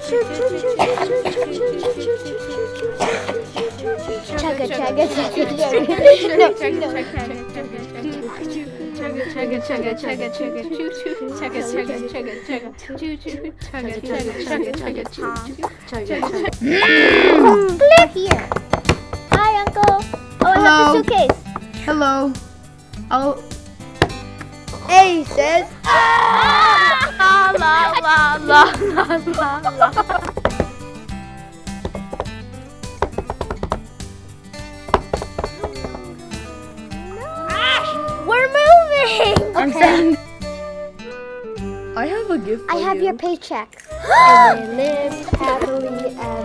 Chugga, chugga, chugga, Clear here. Hi, Uncle. Oh, I have the suitcase. Hello. Hey, sis. La la la la la la. We're moving. I'm saying. I have a gift for I have you. your paycheck. And they lived happily ever